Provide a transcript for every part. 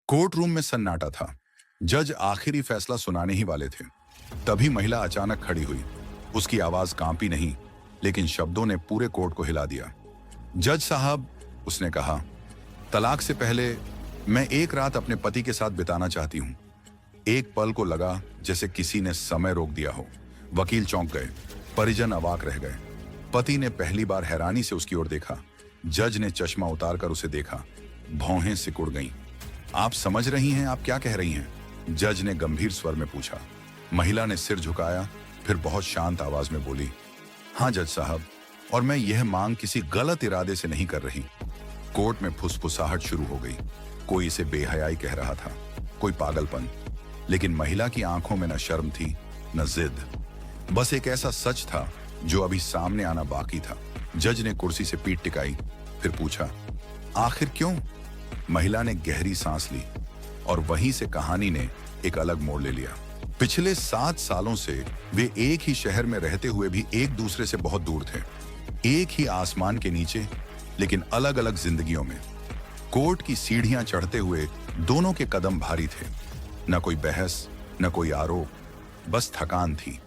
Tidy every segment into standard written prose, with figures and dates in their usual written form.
Court room में सन्नाटा था। जज आखिरी फैसला सुनाने ही वाले थे। तभी महिला अचानक खड़ी हुई। उसकी आवाज कांपी नहीं, लेकिन शब्दों ने पूरे कोर्ट को हिला दिया। जज साहब, उसने कहा, तलाक से पहले मैं एक रात अपने पति के साथ बिताना चाहती हूँ। एक पल को लगा जैसे किसी ने समय रोक दिया हो। वकील चौंक गए, परिजन अवाक रह गए। पति ने पहली बार हैरानी से उसकी ओर देखा। जज ने चश्मा उतारकर उसे देखा। भौहें सिकुड़ गईं। आप समझ रही हैं आप क्या कह रही हैं? जज ने गंभीर स्वर में पूछा। महिला ने सिर झुकाया, फिर बहुत शांत आवाज में बोली, हाँ जज साहब, और मैं यह मांग किसी गलत इरादे से नहीं कर रही। कोर्ट में फुसफुसाहट शुरू हो गई। कोई इसे बेहयाई कह रहा था, कोई पागलपन, लेकिन महिला की आंखों में न शर्म थी न जिद, बस एक ऐसा सच था जो अभी सामने आना बाकी था। जज ने कुर्सी से पीठ टिकाई, फिर पूछा, आखिर क्यों? महिला ने गहरी सांस ली और वहीं से कहानी ने एक अलग मोड़ ले लिया। पिछले 7 सालों से वे एक ही शहर में रहते हुए भी एक दूसरे से बहुत दूर थे। एक ही आसमान के नीचे, लेकिन अलग अलग जिंदगियों में। कोर्ट की सीढ़ियां चढ़ते हुए दोनों के कदम भारी थे। न कोई बहस, न कोई आरोप, बस थकान थी।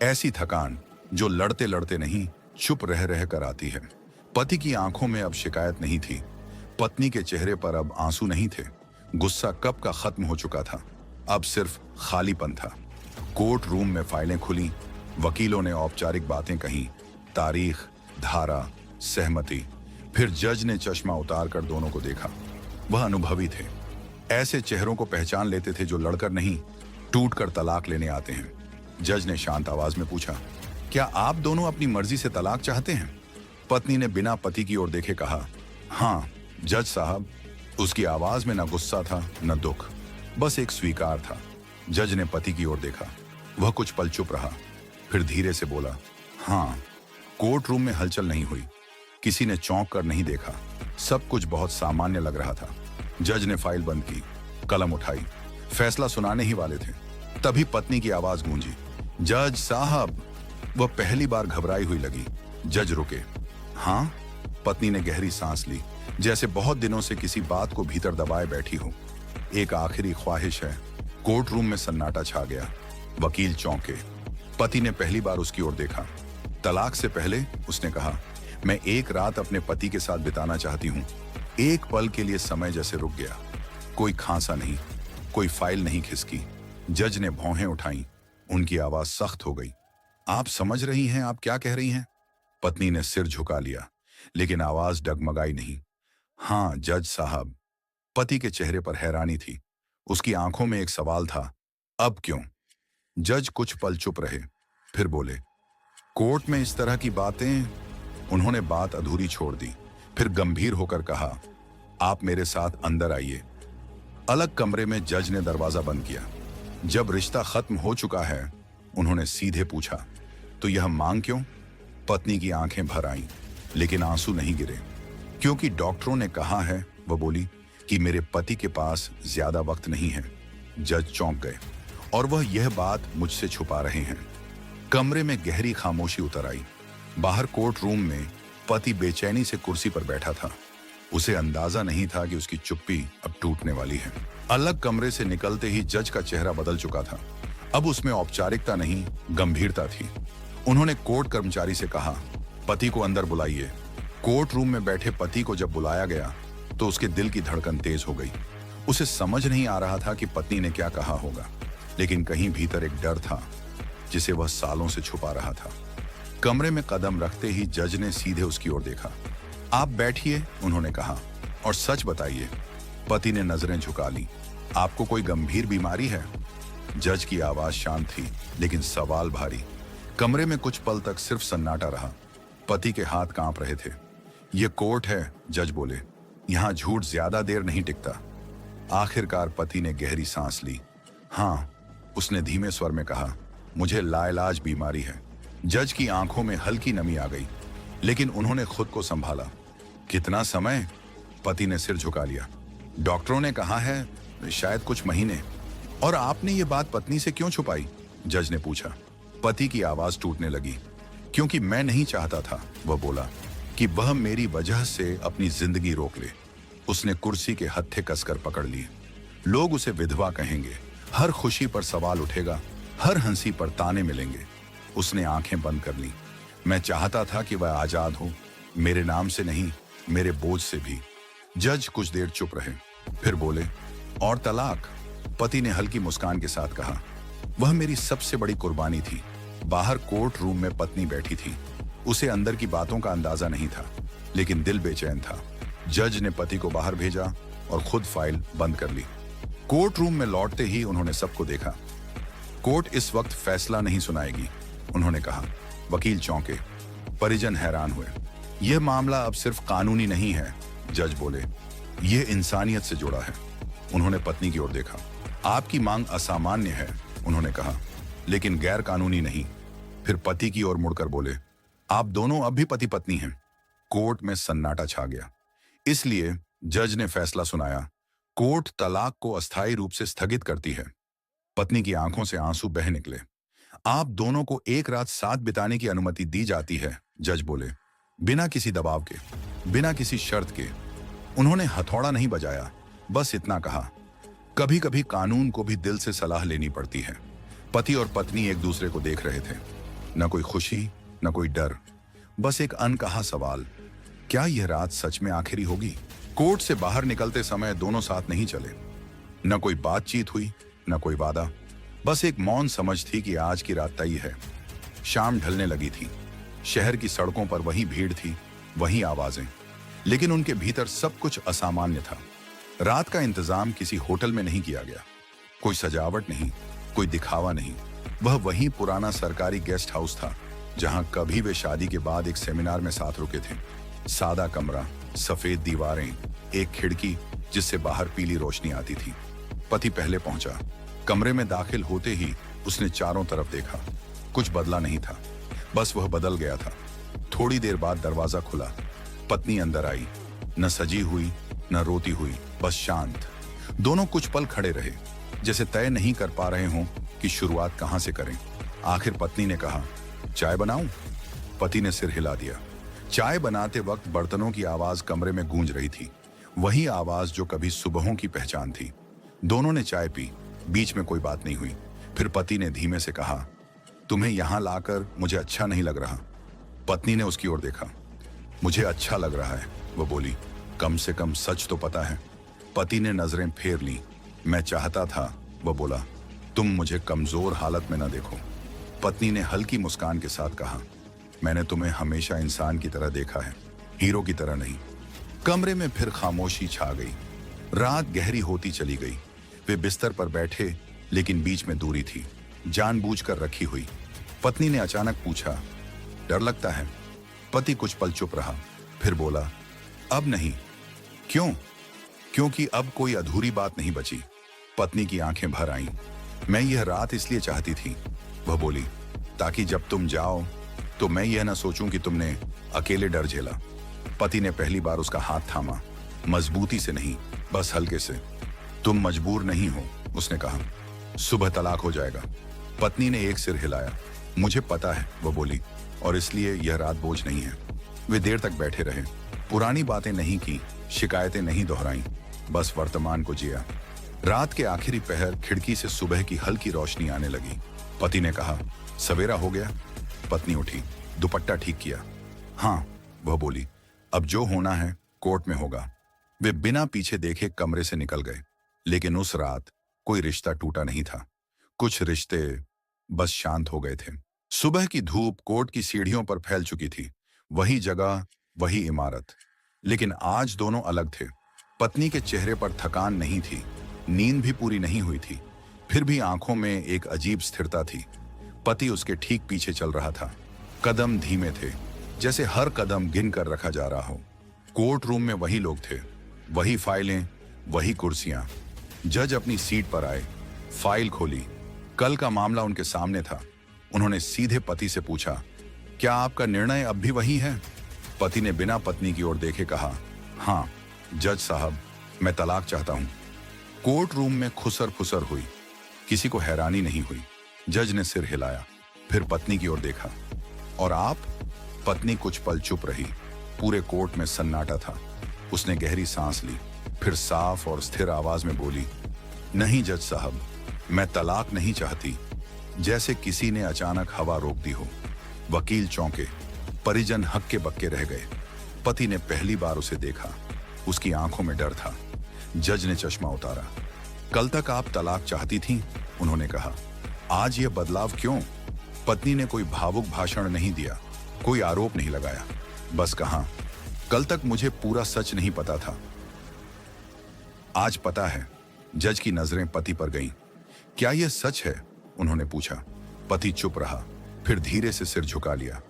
ऐसी थकान जो लड़ते लड़ते नहीं, चुप रह रह कर आती है। पति की आंखों में अब शिकायत नहीं थी। पत्नी के चेहरे पर अब आंसू नहीं थे। गुस्सा कब का खत्म हो चुका था, अब सिर्फ खालीपन था। कोर्ट रूम में फाइलें खुली। वकीलों ने औपचारिक बातें कहीं, तारीख, धारा, सहमति। फिर जज ने चश्मा उतारकर दोनों को देखा। वह अनुभवी थे। ऐसे चेहरों को पहचान लेते थे जो लड़कर नहीं, टूटकर तलाक लेने आते हैं। जज ने शांत आवाज में पूछा, क्या आप दोनों अपनी मर्जी से तलाक चाहते हैं? पत्नी ने बिना पति की ओर देखे कहा, हाँ जज साहब। उसकी आवाज में न गुस्सा था न दुख, बस एक स्वीकार था। जज ने पति की ओर देखा। वह कुछ पल चुप रहा, फिर धीरे से बोला, हाँ। कोर्ट रूम में हलचल नहीं हुई। किसी ने चौंक कर नहीं देखा। सब कुछ बहुत सामान्य लग रहा था। जज ने फाइल बंद की, कलम उठाई। फैसला सुनाने ही वाले थे। तभी पत्नी की आवाज गूंजी, जज साहब। वह पहली बार घबराई हुई लगी। जज रुके। हाँ? पत्नी ने गहरी सांस ली, जैसे बहुत दिनों से किसी बात को भीतर दबाए बैठी हो। एक आखिरी ख्वाहिश है। कोर्ट रूम में सन्नाटा छा गया। वकील चौंके। पति ने पहली बार उसकी ओर देखा। तलाक से पहले उसने कहा, मैं एक रात अपने पति के साथ बिताना चाहती हूँ। एक पल के लिए समय जैसे रुक गया। कोई खांसा नहीं, कोई फाइल नहीं खिसकी। जज ने भौहें उठाई। उनकी आवाज सख्त हो गई। आप समझ रही हैं आप क्या कह रही हैं? पत्नी ने सिर झुका लिया, लेकिन आवाज डगमगाई नहीं। हाँ जज साहब। पति के चेहरे पर हैरानी थी। उसकी आंखों में एक सवाल था, अब क्यों? जज कुछ पल चुप रहे, फिर बोले, कोर्ट में इस तरह की बातें। उन्होंने बात अधूरी छोड़ दी, फिर गंभीर होकर कहा, आप मेरे साथ अंदर आइए। अलग कमरे में जज ने दरवाजा बंद किया। जब रिश्ता खत्म हो चुका है, उन्होंने सीधे पूछा, तो यह मांग क्यों? पत्नी की आंखें भर आईं, लेकिन आंसू नहीं गिरे। क्योंकि डॉक्टरों ने कहा है, वह बोली, कि मेरे पति के पास ज्यादा वक्त नहीं है। जज चौंक गए, और वह यह बात मुझसे छुपा रहे हैं। कमरे में गहरी खामोशी उतर आई। बाहर कोर्ट रूम में पति बेचैनी से कुर्सी पर बैठा था। उसे अंदाजा नहीं था कि उसकी चुप्पी अब टूटने वाली है। अलग कमरे से निकलते ही जज का चेहरा बदल चुका था। अब उसमें औपचारिकता नहीं, गंभीरता थी। उन्होंने कोर्ट कर्मचारी से कहा, पति को अंदर बुलाइए। कोर्ट रूम में बैठे पति को जब बुलाया गया तो उसके दिल की धड़कन तेज हो गई। उसे समझ नहीं आ रहा था कि पत्नी ने क्या कहा होगा, लेकिन कहीं भीतर एक डर था जिसे वह सालों से छुपा रहा था। कमरे में कदम रखते ही जज ने सीधे उसकी ओर देखा। आप बैठिए, उन्होंने कहा, और सच बताइए। पति ने नजरें झुका ली। आपको कोई गंभीर बीमारी है? जज की आवाज शांत थी, लेकिन सवाल भारी। कमरे में कुछ पल तक सिर्फ सन्नाटा रहा। पति के हाथ कांप रहे थे। यह कोर्ट है, जज बोले, यहां झूठ ज्यादा देर नहीं टिकता। आखिरकार पति ने गहरी सांस ली। हाँ, उसने धीमे स्वर में कहा, मुझे लाइलाज बीमारी है। जज की आंखों में हल्की नमी आ गई, लेकिन उन्होंने खुद को संभाला। कितना समय? पति ने सिर झुका लिया। डॉक्टरों ने कहा है शायद कुछ महीने। और आपने ये बात पत्नी से क्यों छुपाई? जज ने पूछा। पति की आवाज टूटने लगी। क्योंकि मैं नहीं चाहता था, वह बोला, कि वह मेरी वजह से अपनी जिंदगी रोक ले। उसने कुर्सी के हत्थे कसकर पकड़ लिए। लोग उसे विधवा कहेंगे, हर खुशी पर सवाल उठेगा, हर हंसी पर ताने मिलेंगे। उसने आंखें बंद कर ली। मैं चाहता था कि वह आजाद हो, मेरे नाम से नहीं, मेरे बोझ से भी। जज कुछ देर चुप रहे, फिर बोले, और तलाक? पति ने हल्की मुस्कान के साथ कहा, वह मेरी सबसे बड़ी कुर्बानी थी। बाहर कोर्ट रूम में पत्नी बैठी थी। उसे अंदर की बातों का अंदाजा नहीं था, लेकिन दिल बेचैन था। जज ने पति को बाहर भेजा और खुद फाइल बंद कर ली। कोर्ट रूम में लौटते ही उन्होंने सबको देखा। कोर्ट इस वक्त फैसला नहीं सुनाएगी, उन्होंने कहा। वकील चौंके, परिजन हैरान हुए। यह मामला अब सिर्फ कानूनी नहीं है, जज बोले, यह इंसानियत से जुड़ा है। उन्होंने पत्नी की ओर देखा। आपकी मांग असामान्य है, उन्होंने कहा, लेकिन गैर कानूनी नहीं। फिर पति की ओर मुड़कर बोले, आप दोनों अब भी पति पत्नी हैं। कोर्ट में सन्नाटा छा गया। इसलिए जज ने फैसला सुनाया, कोर्ट तलाक को अस्थायी रूप से स्थगित करती है। पत्नी की आंखों से आंसू बह निकले। आप दोनों को एक रात साथ बिताने की अनुमति दी जाती है, जज बोले, बिना किसी दबाव के, बिना किसी शर्त के। उन्होंने हथौड़ा नहीं बजाया, बस इतना कहा, कभी कभी कानून को भी दिल से सलाह लेनी पड़ती है। पति और पत्नी एक दूसरे को देख रहे थे। न कोई खुशी, न कोई डर, बस एक अनकहा सवाल, क्या यह रात सच में आखिरी होगी? कोर्ट से बाहर निकलते समय दोनों साथ नहीं चले। न कोई बातचीत हुई, न कोई वादा, बस एक मौन समझ थी कि आज की रात तय है। शाम ढलने लगी थी। शहर की सड़कों पर वही भीड़ थी, वही आवाजें, लेकिन उनके भीतर सब कुछ असामान्य था। रात का इंतजाम किसी होटल में नहीं किया गया। कोई सजावट नहीं, कोई दिखावा नहीं। वह वही पुराना सरकारी गेस्ट हाउस था जहां कभी वे शादी के बाद एक सेमिनार में साथ रुके थे। सादा कमरा, सफेद दीवारें, एक खिड़की जिससे बाहर पीली रोशनी आती थी। पति पहले पहुंचा। कमरे में दाखिल होते ही उसने चारों तरफ देखा। कुछ बदला नहीं था, बस वह बदल गया था। थोड़ी देर बाद दरवाजा खुला। पत्नी अंदर आई, न सजी हुई न रोती हुई, बस शांत। दोनों कुछ पल खड़े रहे, जैसे तय नहीं कर पा रहे हों कि शुरुआत कहां से करें। आखिर पत्नी ने कहा, चाय बनाऊं? पति ने सिर हिला दिया। चाय बनाते वक्त बर्तनों की आवाज कमरे में गूंज रही थी, वही आवाज जो कभी सुबहों की पहचान थी। दोनों ने चाय पी, बीच में कोई बात नहीं हुई। फिर पति ने धीमे से कहा, तुम्हें यहां लाकर मुझे अच्छा नहीं लग रहा। पत्नी ने उसकी ओर देखा। मुझे अच्छा लग रहा है, वो बोली, कम से कम सच तो पता है। पति ने नजरें फेर ली। मैं चाहता था, वो बोला, तुम मुझे कमजोर हालत में न देखो। पत्नी ने हल्की मुस्कान के साथ कहा, मैंने तुम्हें हमेशा इंसान की तरह देखा है, हीरो की तरह नहीं। कमरे में फिर खामोशी छा गई। रात गहरी होती चली गई। वे बिस्तर पर बैठे, लेकिन बीच में दूरी थी, जानबूझकर रखी हुई। पत्नी ने अचानक पूछा, डर लगता है? पति कुछ पल चुप रहा, फिर बोला, अब नहीं। क्यों? क्योंकि अब कोई अधूरी बात नहीं बची। पत्नी की आंखें भर आईं। मैं यह रात इसलिए चाहती थी, वह बोली, ताकि जब तुम जाओ तो मैं यह ना सोचूं कि तुमने अकेले डर झेला। पति ने पहली बार उसका हाथ थामा, मजबूती से नहीं, बस हल्के से। तुम मजबूर नहीं हो, उसने कहा, सुबह तलाक हो जाएगा। पत्नी ने एक सिर हिलाया। मुझे पता है, वो बोली, और इसलिए यह रात बोझ नहीं है। वे देर तक बैठे रहे। पुरानी बातें नहीं की, शिकायतें नहीं दोहराई, बस वर्तमान को जिया। रात के आखिरी पहर खिड़की से सुबह की हल्की रोशनी आने लगी। पति ने कहा, सवेरा हो गया? पत्नी उठी, दुपट्टा ठीक किया। हाँ, वह बोली, अब जो होना है कोर्ट में होगा। वे बिना पीछे देखे कमरे से निकल गए। लेकिन उस रात कोई रिश्ता टूटा नहीं था। कुछ रिश्ते बस शांत हो गए थे। सुबह की धूप कोर्ट की सीढ़ियों पर फैल चुकी थी, वही जगह, वही इमारत। लेकिन आज दोनों अलग थे। पत्नी के चेहरे पर थकान नहीं थी, नींद भी पूरी नहीं हुई थी, फिर भी आंखों में एक अजीब स्थिरता थी। पति उसके ठीक पीछे चल रहा था। कदम धीमे थे, जैसे हर कदम गिन कर रखा जा रहा हो। कोर्ट रूम में वही लोग थे, वही फाइलें, वही कुर्सियां। जज अपनी सीट पर आए, फाइल खोली। कल का मामला उनके सामने था। उन्होंने सीधे पति से पूछा, क्या आपका निर्णय अब भी वही है? पति ने बिना पत्नी की ओर देखे कहा, हाँ जज साहब, मैं तलाक चाहता हूं। कोर्ट रूम में खुसर फुसर हुई। किसी को हैरानी नहीं हुई। जज ने सिर हिलाया, फिर पत्नी की ओर देखा। और आप? पत्नी कुछ पल चुप रही। पूरे कोर्ट में सन्नाटा था। उसने गहरी सांस ली, फिर साफ और स्थिर आवाज में बोली, नहीं जज साहब, मैं तलाक नहीं चाहती। जैसे किसी ने अचानक हवा रोक दी हो। वकील चौंके, परिजन हक्के बक्के रह गए। पति ने पहली बार उसे देखा, उसकी आंखों में डर था। जज ने चश्मा उतारा। कल तक आप तलाक चाहती थीं, उन्होंने कहा, आज यह बदलाव क्यों? पत्नी ने कोई भावुक भाषण नहीं दिया, कोई आरोप नहीं लगाया, बस कहा, कल तक मुझे पूरा सच नहीं पता था, आज पता है। जज की नजरें पति पर गईं। क्या यह सच है? उन्होंने पूछा। पति चुप रहा, फिर धीरे से सिर झुका लिया।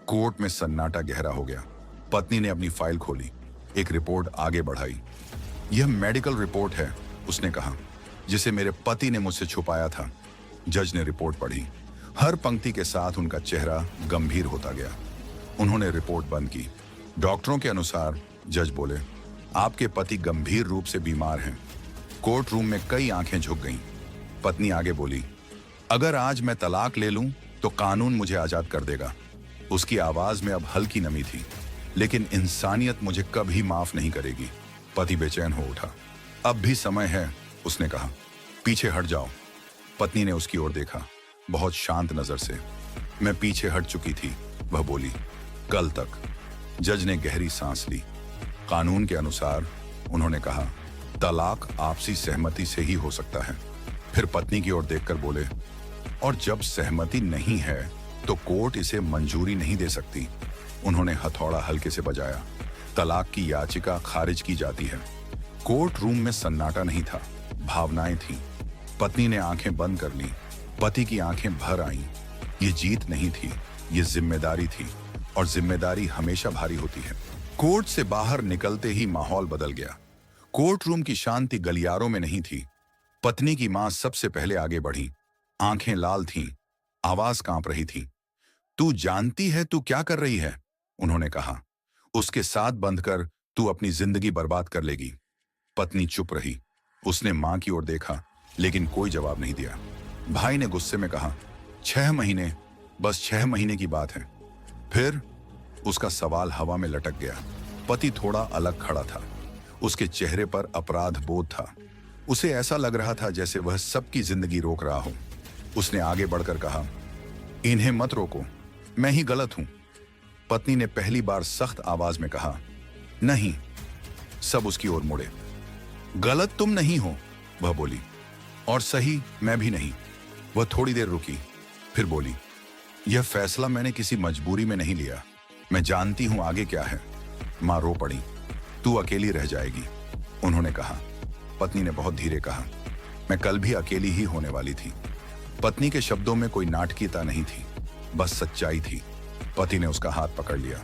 कोर्ट में सन्नाटा गहरा हो गया। पत्नी ने अपनी फाइल खोली, एक रिपोर्ट आगे बढ़ाई। यह मेडिकल रिपोर्ट है, उसने कहा, जिसे मेरे पति ने मुझसे छुपाया था। जज ने रिपोर्ट पढ़ी। हर पंक्ति के साथ उनका चेहरा गंभीर होता गया। उन्होंने रिपोर्ट बंद की। डॉक्टरों के अनुसार, जज बोले, आपके पति गंभीर रूप से बीमार हैं। कोर्ट रूम में कई आंखें झुक गईं। पत्नी आगे बोली, अगर आज मैं तलाक ले लूं तो कानून मुझे आजाद कर देगा। उसकी आवाज में अब हल्की नमी थी, लेकिन इंसानियत मुझे कभी माफ नहीं करेगी। पति बेचैन हो उठा। अब भी समय है, उसने कहा, पीछे हट जाओ। पत्नी ने उसकी ओर देखा, बहुत शांत नजर से। मैं पीछे हट चुकी थी, वह बोली, कल तक। जज ने गहरी सांस ली। कानून के अनुसार, उन्होंने कहा, तलाक आपसी सहमति से ही हो सकता है। फिर पत्नी की ओर देखकर बोले, और जब सहमति नहीं है तो कोर्ट इसे मंजूरी नहीं दे सकती। उन्होंने हथौड़ा हल्के से बजाया। तलाक की याचिका खारिज की जाती है। कोर्ट रूम में सन्नाटा नहीं था, भावनाएं थीं। पत्नी ने आंखें बंद कर ली। पति की आंखें भर आईं। ये जीत नहीं थी, ये जिम्मेदारी थी, और जिम्मेदारी हमेशा भारी होती है। कोर्ट से बाहर निकलते ही माहौल बदल गया। कोर्ट रूम की शांति गलियारों में नहीं थी। पत्नी की मां सबसे पहले आगे बढ़ी। आंखें लाल थीं, आवाज कांप रही थी। तू जानती है तू क्या कर रही है? उन्होंने कहा। उसके साथ बंध कर तू अपनी जिंदगी बर्बाद कर लेगी। पत्नी चुप रही। उसने मां की ओर देखा, लेकिन कोई जवाब नहीं दिया। भाई ने गुस्से में कहा, 6 महीने, बस 6 महीने की बात है। फिर उसका सवाल हवा में लटक गया। पति थोड़ा अलग खड़ा था। उसके चेहरे पर अपराध बोध था। उसे ऐसा लग रहा था जैसे वह सबकी जिंदगी रोक रहा हो। उसने आगे बढ़कर कहा, इन्हें मत रोको, मैं ही गलत हूं। पत्नी ने पहली बार सख्त आवाज में कहा, नहीं। सब उसकी ओर मुड़े। गलत तुम नहीं हो, वह बोली, और सही मैं भी नहीं। वह थोड़ी देर रुकी, फिर बोली, यह फैसला मैंने किसी मजबूरी में नहीं लिया। मैं जानती हूं आगे क्या है। मां रो पड़ी। तू अकेली रह जाएगी, उन्होंने कहा। पत्नी ने बहुत धीरे कहा, मैं कल भी अकेली ही होने वाली थी। पत्नी के शब्दों में कोई नाटकीयता नहीं थी, बस सच्चाई थी। पति ने उसका हाथ पकड़ लिया।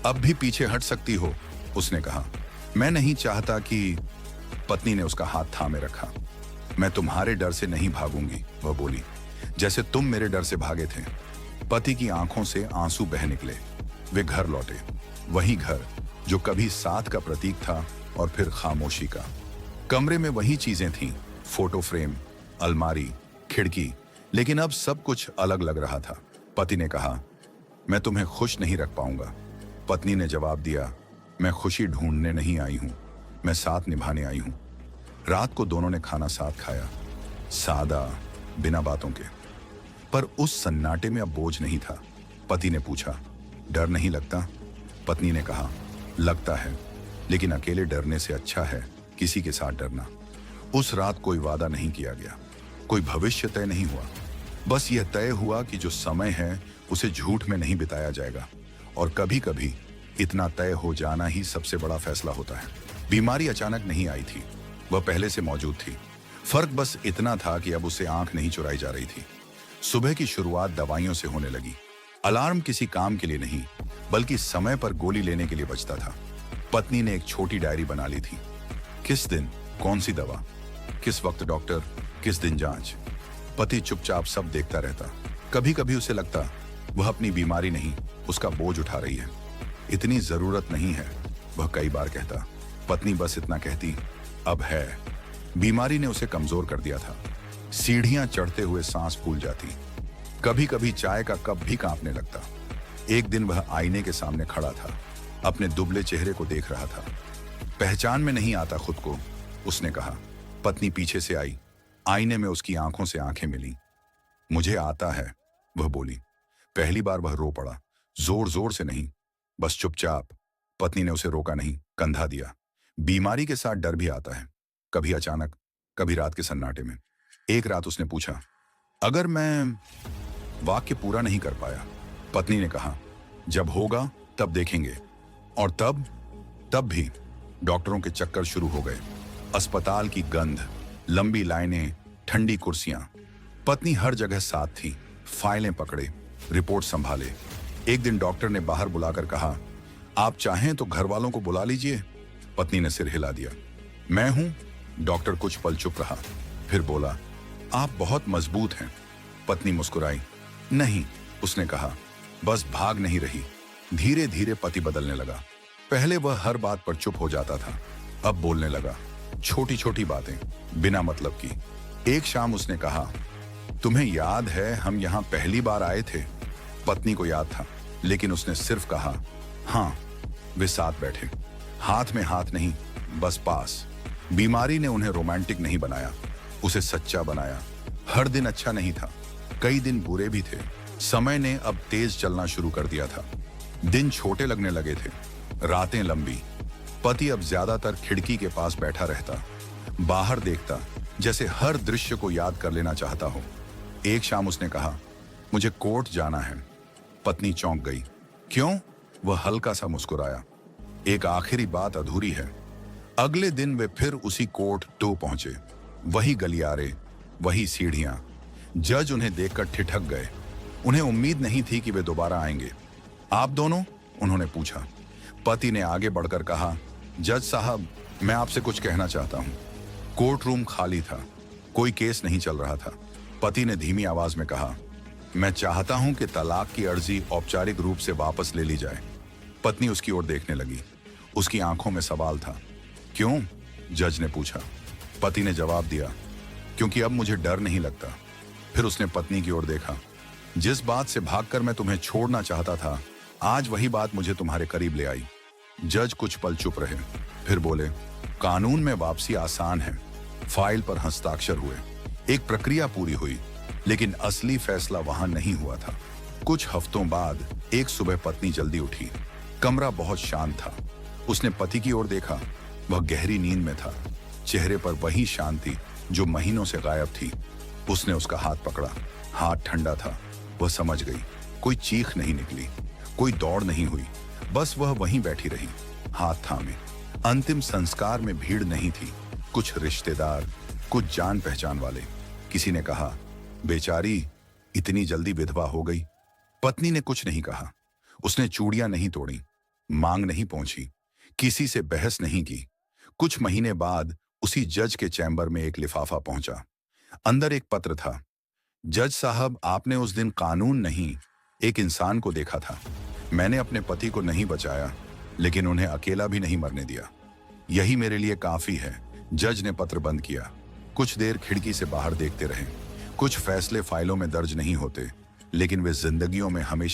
अब भी पीछे हट सकती हो, उसने कहा। मैं नहीं चाहता कि। पत्नी ने उसका हाथ थामे रखा। मैं तुम्हारे डर से नहीं भागूंगी, वह बोली, जैसे तुम मेरे डर से भागे थे। पति की आंखों से आंसू बह निकले। वे घर लौटे, वही घर जो कभी साथ का प्रतीक था और फिर खामोशी का। कमरे में वही चीजें थीं, फोटो फ्रेम, अलमारी, खिड़की, लेकिन अब सब कुछ अलग लग रहा था। पति ने कहा, मैं तुम्हें खुश नहीं रख पाऊंगा। पत्नी ने जवाब दिया, मैं खुशी ढूंढने नहीं आई हूं, मैं साथ निभाने आई हूं। रात को दोनों ने खाना साथ खाया, सादा, बिना बातों के। पर उस सन्नाटे में अब बोझ नहीं था। पति ने पूछा, डर नहीं लगता? पत्नी ने कहा, लगता है, लेकिन अकेले डरने से अच्छा है किसी के साथ डरना। उस रात कोई वादा नहीं किया गया, कोई भविष्य तय नहीं हुआ। बस यह तय हुआ कि जो समय है उसे झूठ में नहीं बिताया जाएगा। और कभी कभी इतना तय हो जाना ही सबसे बड़ा फैसला होता है। बीमारी अचानक नहीं आई थी, वह पहले से मौजूद थी। फर्क बस इतना था कि अब उसे आंख नहीं चुराई जा रही थी। सुबह की शुरुआत दवाइयों से होने लगी। अलार्म किसी काम के लिए नहीं, बल्कि समय पर गोली लेने के लिए बजता था। पत्नी ने एक छोटी डायरी बना ली थी। किस दिन कौन सी दवा, किस वक्त डॉक्टर, किस दिन जांच। पति चुपचाप सब देखता रहता। कभी कभी उसे लगता वह अपनी बीमारी नहीं, उसका बोझ उठा रही है। इतनी जरूरत नहीं है, वह कई बार कहता। पत्नी बस इतना कहती, अब है। बीमारी ने उसे कमजोर कर दिया था। सीढ़ियां चढ़ते हुए सांस फूल जाती। कभी कभी चाय का कप भी कांपने लगता। एक दिन वह आईने के सामने खड़ा था, अपने दुबले चेहरे को देख रहा था। पहचान में नहीं आता खुद को, उसने कहा। पत्नी पीछे से आई, आईने में उसकी आंखों से आंखें मिली। मुझे आता है, वह बोली। पहली बार वह रो पड़ा, जोर जोर से नहीं, बस चुपचाप। पत्नी ने उसे रोका नहीं, कंधा दिया। बीमारी के साथ डर भी आता है, कभी अचानक, कभी रात के सन्नाटे में। एक रात उसने पूछा, अगर मैं वाक्य पूरा नहीं कर पाया। पत्नी ने कहा, जब होगा तब देखेंगे। और तब भी डॉक्टरों के चक्कर शुरू हो गए। अस्पताल की गंध, लंबी लाइनें, ठंडी कुर्सियां। पत्नी हर जगह साथ थी, फाइलें पकड़े, रिपोर्ट संभाले। एक दिन डॉक्टर ने बाहर बुलाकर कहा, आप चाहें तो घर वालों को बुला लीजिए। पत्नी ने सिर हिला दिया। मैं हूं। डॉक्टर कुछ पल चुप रहा, फिर बोला, आप बहुत मजबूत हैं। पत्नी मुस्कुराई। नहीं, उसने कहा, बस भाग नहीं रही। धीरे धीरे पति बदलने लगा। पहले वह हर बात पर चुप हो जाता था, अब बोलने लगा, छोटी छोटी बातें, बिना मतलब की। एक शाम उसने कहा, तुम्हें याद है हम यहां पहली बार आए थे? पत्नी को याद था, लेकिन उसने सिर्फ कहा, हाँ। वे साथ बैठे, हाथ में हाथ नहीं, बस पास। बीमारी ने उन्हें रोमांटिक नहीं बनाया, उसे सच्चा बनाया। हर दिन अच्छा नहीं था, कई दिन बुरे भी थे। समय ने अब तेज चलना शुरू कर दिया था। दिन छोटे लगने लगे थे, रातें लंबी। पति अब ज्यादातर खिड़की के पास बैठा रहता, बाहर देखता, जैसे हर दृश्य को याद कर लेना चाहता हो। एक शाम उसने कहा, मुझे कोर्ट जाना है। पत्नी चौंक गई। क्यों? वह हल्का सा मुस्कुराया। एक आखिरी बात अधूरी है। अगले दिन वे फिर उसी कोर्ट 2 पहुंचे। वही गलियारे, वही सीढ़ियां। जज उन्हें देखकर ठिठक गए। उन्हें उम्मीद नहीं थी कि वे दोबारा आएंगे। आप दोनों? उन्होंने पूछा। पति ने आगे बढ़कर कहा, जज साहब, मैं आपसे कुछ कहना चाहता हूं। कोर्ट रूम खाली था, कोई केस नहीं चल रहा था। पति ने धीमी आवाज में कहा, मैं चाहता हूं कि तलाक की अर्जी औपचारिक रूप से वापस ले ली जाए। पत्नी उसकी ओर देखने लगी, उसकी आंखों में सवाल था। क्यों? जज ने पूछा। पति ने जवाब दिया, क्योंकि अब मुझे डर नहीं लगता। फिर उसने पत्नी की ओर देखा। जिस बात से भागकर मैं तुम्हें छोड़ना चाहता था, आज वही बात मुझे तुम्हारे करीब ले आई। जज कुछ पल चुप रहे, फिर बोले, कानून में वापसी आसान है। फाइल पर हस्ताक्षर हुए, एक प्रक्रिया पूरी हुई, लेकिन असली फैसला वहां नहीं हुआ था। कुछ हफ्तों बाद एक सुबह पत्नी जल्दी उठी। कमरा बहुत शांत था। उसने पति की ओर देखा, वह गहरी नींद में था। चेहरे पर वही शांति जो महीनों से गायब थी। उसने उसका हाथ पकड़ा, हाथ ठंडा था। वह समझ गई। कोई चीख नहीं निकली, कोई दौड़ नहीं हुई, बस वह वहीं बैठी रही, हाथ थामे। अंतिम संस्कार में भीड़ नहीं थी, कुछ रिश्तेदार, कुछ जान पहचान वाले। किसी ने कहा, बेचारी इतनी जल्दी विधवा हो गई। पत्नी ने कुछ नहीं कहा। उसने चूड़ियां नहीं तोड़ी, मांग नहीं पहुंची, किसी से बहस नहीं की। कुछ महीने बाद उसी जज के चैम्बर में एक लिफाफा पहुंचा। अंदर एक पत्र था। जज साहब, आपने उस दिन कानून नहीं, एक इंसान को देखा था। मैंने अपने पति को नहीं बचाया, लेकिन उन्हें अकेला भी नहीं मरने दिया। यही मेरे लिए काफी है। जज ने पत्र बंद किया। कुछ देर खिड़की से बाहर देखते रहे। कुछ फैसले फाइलों में दर्ज नहीं होते, लेकिन वे जिंदगियों में हमेशा